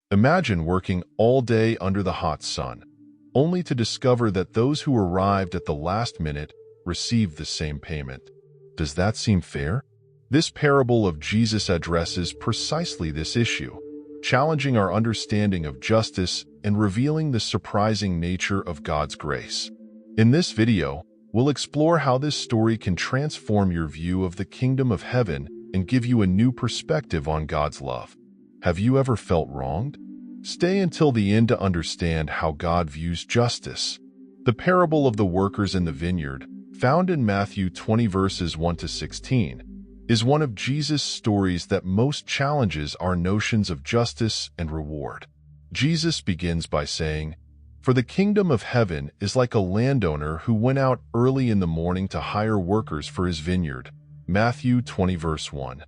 Imagine working all day under the hot sun, only to discover that those who arrived at the last minute received the same payment. Does that seem fair? This parable of Jesus addresses precisely this issue, challenging our understanding of justice and revealing the surprising nature of God's grace. In this video, we'll explore how this story can transform your view of the kingdom of heaven and give you a new perspective on God's love. Have you ever felt wronged? Stay until the end to understand how God views justice. The parable of the workers in the vineyard, found in Matthew 20 verses 1 to 16, is one of Jesus' stories that most challenges our notions of justice and reward. Jesus begins by saying, "For the kingdom of heaven is like a landowner who went out early in the morning to hire workers for his vineyard." Matthew 20 verse 1.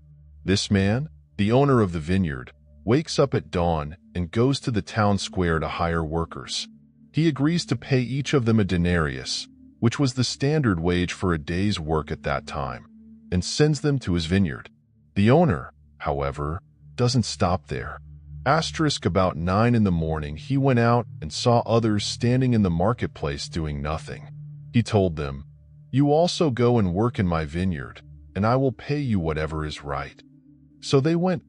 This man, the owner of the vineyard, wakes up at dawn and goes to the town square to hire workers. He agrees to pay each of them a denarius, which was the standard wage for a day's work at that time, and sends them to his vineyard. The owner, however, doesn't stop there. About 9 in the morning, he went out and saw others standing in the marketplace doing nothing. He told them, "You also go and work in my vineyard, and I will pay you whatever is right." So they went.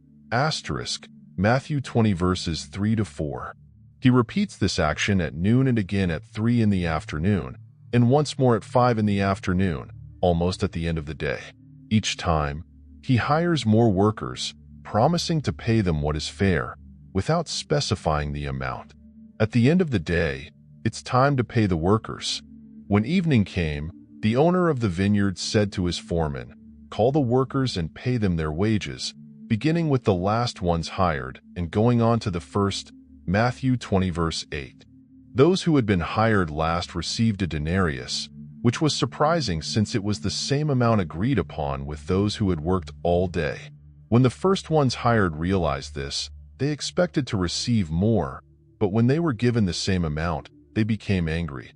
Matthew 20 verses 3 to 4. He repeats this action at noon and again at 3 in the afternoon, and once more at 5 in the afternoon, almost at the end of the day. Each time, he hires more workers, promising to pay them what is fair, without specifying the amount. At the end of the day, it's time to pay the workers. When evening came, the owner of the vineyard said to his foreman, "Call the workers and pay them their wages, beginning with the last ones hired and going on to the first." Matthew 20 verse 8. Those who had been hired last received a denarius, which was surprising since it was the same amount agreed upon with those who had worked all day. When the first ones hired realized this, they expected to receive more, but when they were given the same amount, they became angry.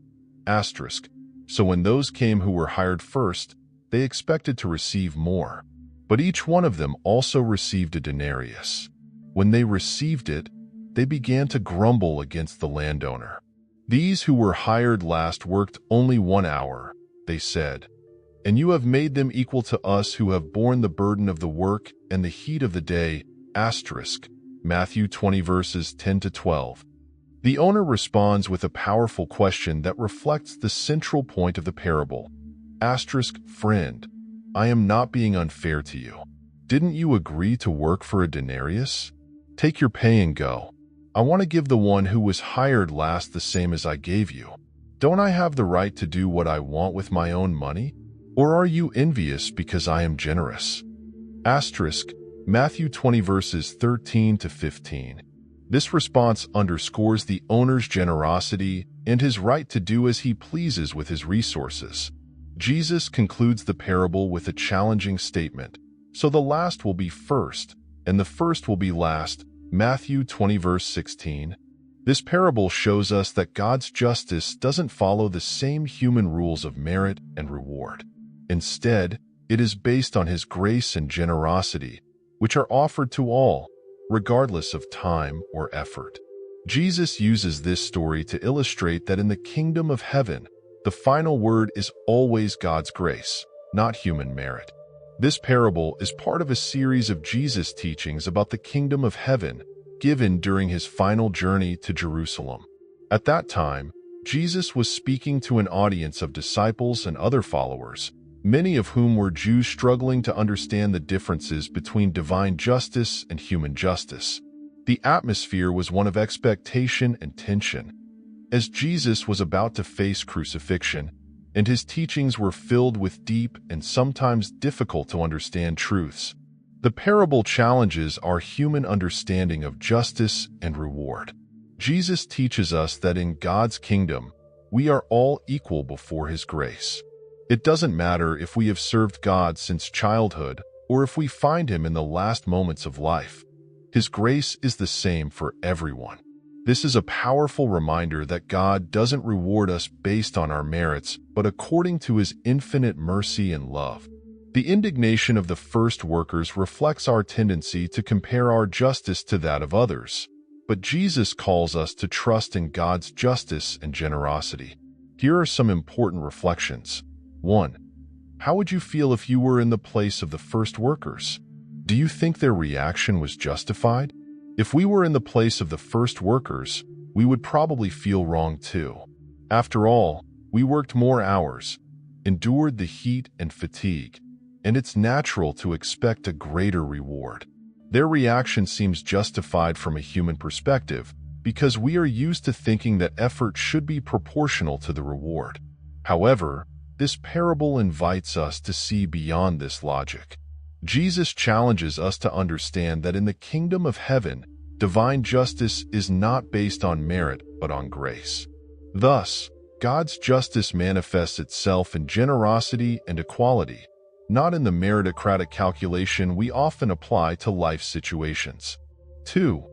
So when those came who were hired first, they expected to receive more, but each one of them also received a denarius. When they received it, they began to grumble against the landowner. "These who were hired last worked only 1 hour," they said, "and you have made them equal to us who have borne the burden of the work and the heat of the day." Matthew 20 verses 10 to 12. The owner responds with a powerful question that reflects the central point of the parable. "Friend, I am not being unfair to you. Didn't you agree to work for a denarius? Take your pay and go. I want to give the one who was hired last the same as I gave you. Don't I have the right to do what I want with my own money? Or are you envious because I am generous?" Matthew 20 verses 13 to 15. This response underscores the owner's generosity and his right to do as he pleases with his resources. Jesus concludes the parable with a challenging statement, "So the last will be first, and the first will be last." Matthew 20 verse 16. This parable shows us that God's justice doesn't follow the same human rules of merit and reward. Instead, it is based on his grace and generosity, which are offered to all, regardless of time or effort. Jesus uses this story to illustrate that in the kingdom of heaven, the final word is always God's grace, not human merit. This parable is part of a series of Jesus' teachings about the kingdom of heaven, given during his final journey to Jerusalem. At that time, Jesus was speaking to an audience of disciples and other followers, many of whom were Jews struggling to understand the differences between divine justice and human justice. The atmosphere was one of expectation and tension, as Jesus was about to face crucifixion, and his teachings were filled with deep and sometimes difficult to understand truths. The parable challenges our human understanding of justice and reward. Jesus teaches us that in God's kingdom, we are all equal before his grace. It doesn't matter if we have served God since childhood or if we find him in the last moments of life. His grace is the same for everyone. This is a powerful reminder that God doesn't reward us based on our merits, but according to his infinite mercy and love. The indignation of the first workers reflects our tendency to compare our justice to that of others. But Jesus calls us to trust in God's justice and generosity. Here are some important reflections. 1. How would you feel if you were in the place of the first workers? Do you think their reaction was justified? If we were in the place of the first workers, we would probably feel wrong too. After all, we worked more hours, endured the heat and fatigue, and it's natural to expect a greater reward. Their reaction seems justified from a human perspective because we are used to thinking that effort should be proportional to the reward. However, this parable invites us to see beyond this logic. Jesus challenges us to understand that in the kingdom of heaven, divine justice is not based on merit but on grace. Thus, God's justice manifests itself in generosity and equality, not in the meritocratic calculation we often apply to life situations. 2.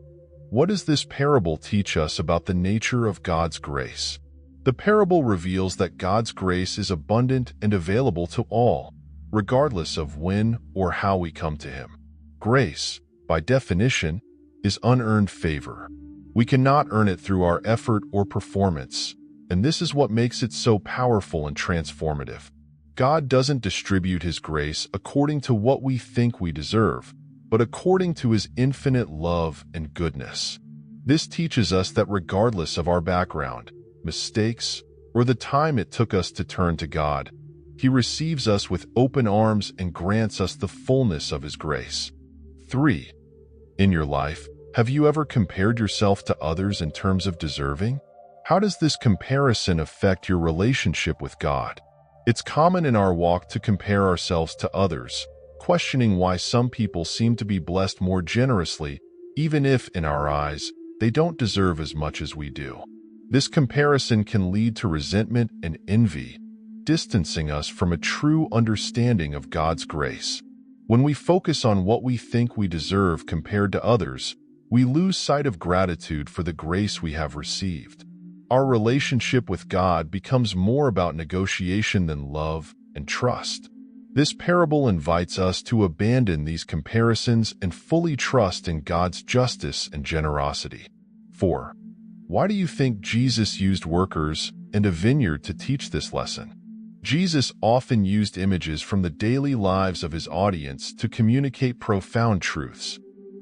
What does this parable teach us about the nature of God's grace? The parable reveals that God's grace is abundant and available to all, regardless of when or how we come to Him. Grace, by definition, is unearned favor. We cannot earn it through our effort or performance, and this is what makes it so powerful and transformative. God doesn't distribute His grace according to what we think we deserve, but according to His infinite love and goodness. This teaches us that regardless of our background, mistakes, or the time it took us to turn to God, He receives us with open arms and grants us the fullness of His grace. 3. In your life, have you ever compared yourself to others in terms of deserving? How does this comparison affect your relationship with God? It's common in our walk to compare ourselves to others, questioning why some people seem to be blessed more generously, even if, in our eyes, they don't deserve as much as we do. This comparison can lead to resentment and envy, distancing us from a true understanding of God's grace. When we focus on what we think we deserve compared to others, we lose sight of gratitude for the grace we have received. Our relationship with God becomes more about negotiation than love and trust. This parable invites us to abandon these comparisons and fully trust in God's justice and generosity. 4. Why do you think Jesus used workers and a vineyard to teach this lesson? Jesus often used images from the daily lives of His audience to communicate profound truths.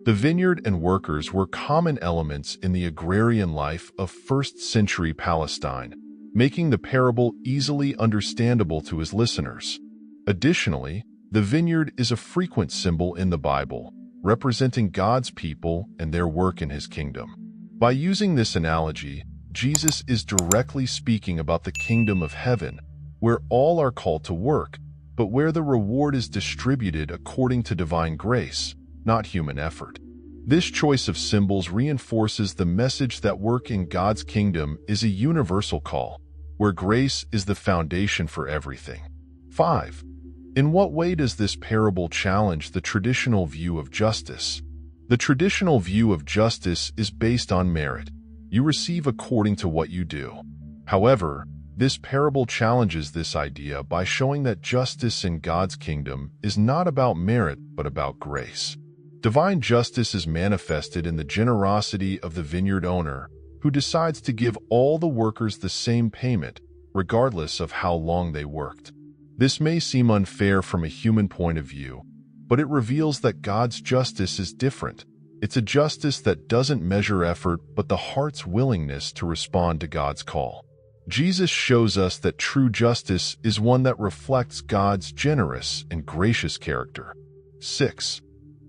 The vineyard and workers were common elements in the agrarian life of first-century Palestine, making the parable easily understandable to His listeners. Additionally, the vineyard is a frequent symbol in the Bible, representing God's people and their work in His kingdom. By using this analogy, Jesus is directly speaking about the kingdom of heaven, where all are called to work, but where the reward is distributed according to divine grace, not human effort. This choice of symbols reinforces the message that work in God's kingdom is a universal call, where grace is the foundation for everything. 5. In what way does this parable challenge the traditional view of justice? The traditional view of justice is based on merit. You receive according to what you do. However, this parable challenges this idea by showing that justice in God's kingdom is not about merit but about grace. Divine justice is manifested in the generosity of the vineyard owner, who decides to give all the workers the same payment, regardless of how long they worked. This may seem unfair from a human point of view, but it reveals that God's justice is different. It's a justice that doesn't measure effort but the heart's willingness to respond to God's call. Jesus shows us that true justice is one that reflects God's generous and gracious character. 6.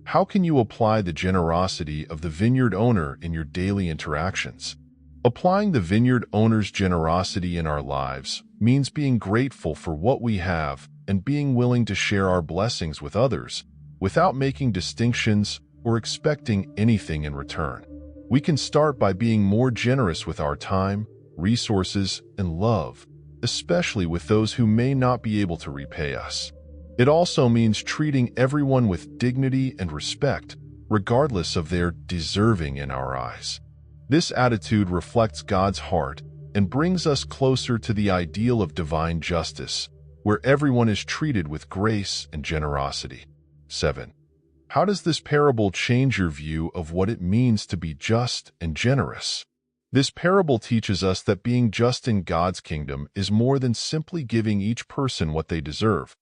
How can you apply the generosity of the vineyard owner in your daily interactions? Applying the vineyard owner's generosity in our lives means being grateful for what we have and being willing to share our blessings with others without making distinctions or expecting anything in return. We can start by being more generous with our time, resources, and love, especially with those who may not be able to repay us. It also means treating everyone with dignity and respect, regardless of their deserving in our eyes. This attitude reflects God's heart and brings us closer to the ideal of divine justice, where everyone is treated with grace and generosity. 7. How does this parable change your view of what it means to be just and generous? This parable teaches us that being just in God's kingdom is more than simply giving each person what they deserve.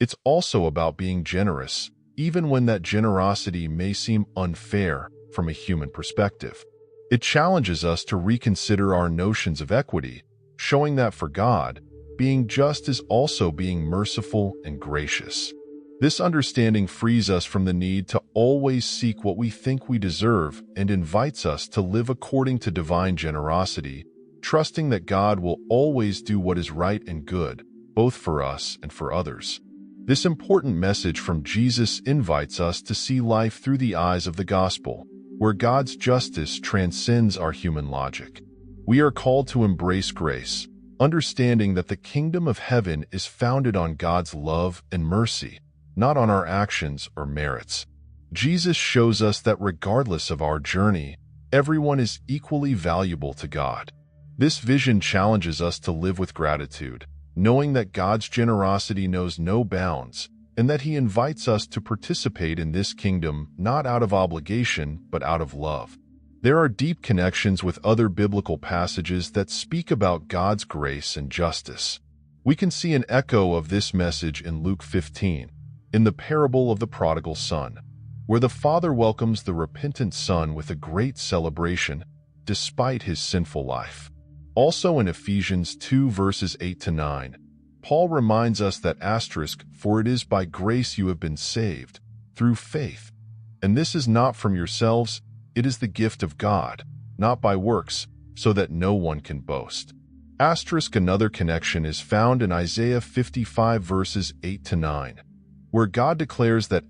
It's also about being generous, even when that generosity may seem unfair from a human perspective. It challenges us to reconsider our notions of equity, showing that for God, being just is also being merciful and gracious. This understanding frees us from the need to always seek what we think we deserve and invites us to live according to divine generosity, trusting that God will always do what is right and good, both for us and for others. This important message from Jesus invites us to see life through the eyes of the gospel, where God's justice transcends our human logic. We are called to embrace grace, understanding that the kingdom of heaven is founded on God's love and mercy, not on our actions or merits. Jesus shows us that regardless of our journey, everyone is equally valuable to God. This vision challenges us to live with gratitude, knowing that God's generosity knows no bounds, and that He invites us to participate in this kingdom not out of obligation, but out of love. There are deep connections with other biblical passages that speak about God's grace and justice. We can see an echo of this message in Luke 15, in the parable of the prodigal son, where the father welcomes the repentant son with a great celebration, despite his sinful life. Also in Ephesians 2 verses 8-9, Paul reminds us that "For it is by grace you have been saved, through faith. And this is not from yourselves, it is the gift of God, not by works, so that no one can boast." Another connection is found in Isaiah 55 verses 8-9, where God declares that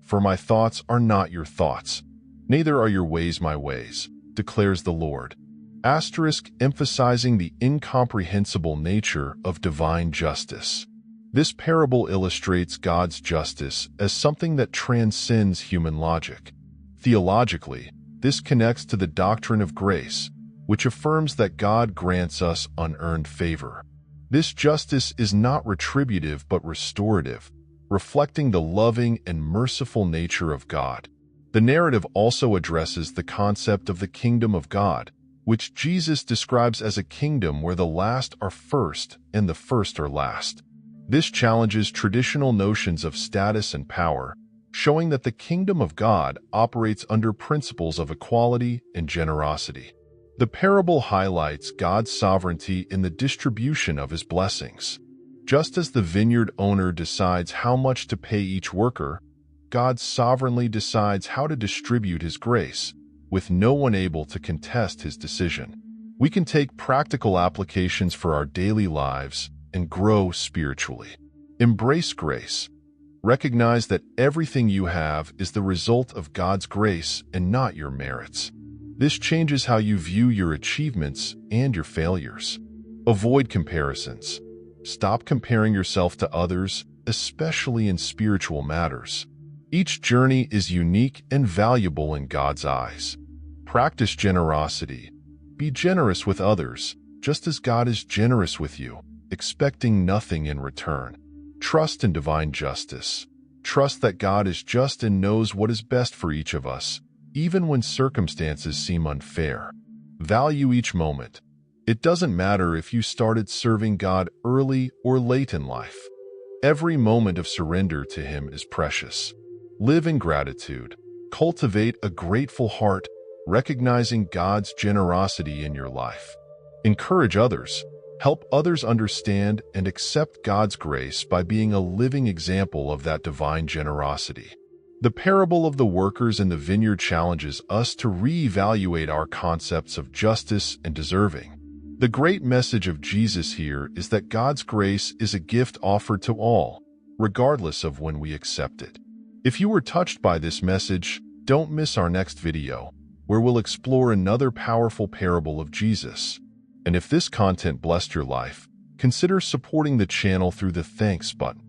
"For my thoughts are not your thoughts, neither are your ways my ways, declares the Lord." Emphasizing the incomprehensible nature of divine justice. This parable illustrates God's justice as something that transcends human logic. Theologically, this connects to the doctrine of grace, which affirms that God grants us unearned favor. This justice is not retributive but restorative, reflecting the loving and merciful nature of God. The narrative also addresses the concept of the kingdom of God, which Jesus describes as a kingdom where the last are first and the first are last. This challenges traditional notions of status and power, showing that the kingdom of God operates under principles of equality and generosity. The parable highlights God's sovereignty in the distribution of His blessings. Just as the vineyard owner decides how much to pay each worker, God sovereignly decides how to distribute His grace, with no one able to contest His decision. We can take practical applications for our daily lives and grow spiritually. Embrace grace. Recognize that everything you have is the result of God's grace and not your merits. This changes how you view your achievements and your failures. Avoid comparisons. Stop comparing yourself to others, especially in spiritual matters. Each journey is unique and valuable in God's eyes. Practice generosity. Be generous with others, just as God is generous with you, expecting nothing in return. Trust in divine justice. Trust that God is just and knows what is best for each of us, even when circumstances seem unfair. Value each moment. It doesn't matter if you started serving God early or late in life. Every moment of surrender to Him is precious. Live in gratitude. Cultivate a grateful heart, recognizing God's generosity in your life. Encourage others. Help others understand and accept God's grace by being a living example of that divine generosity. The parable of the workers in the vineyard challenges us to reevaluate our concepts of justice and deserving. The great message of Jesus here is that God's grace is a gift offered to all, regardless of when we accept it. If you were touched by this message, don't miss our next video, where we'll explore another powerful parable of Jesus. And if this content blessed your life, consider supporting the channel through the thanks button.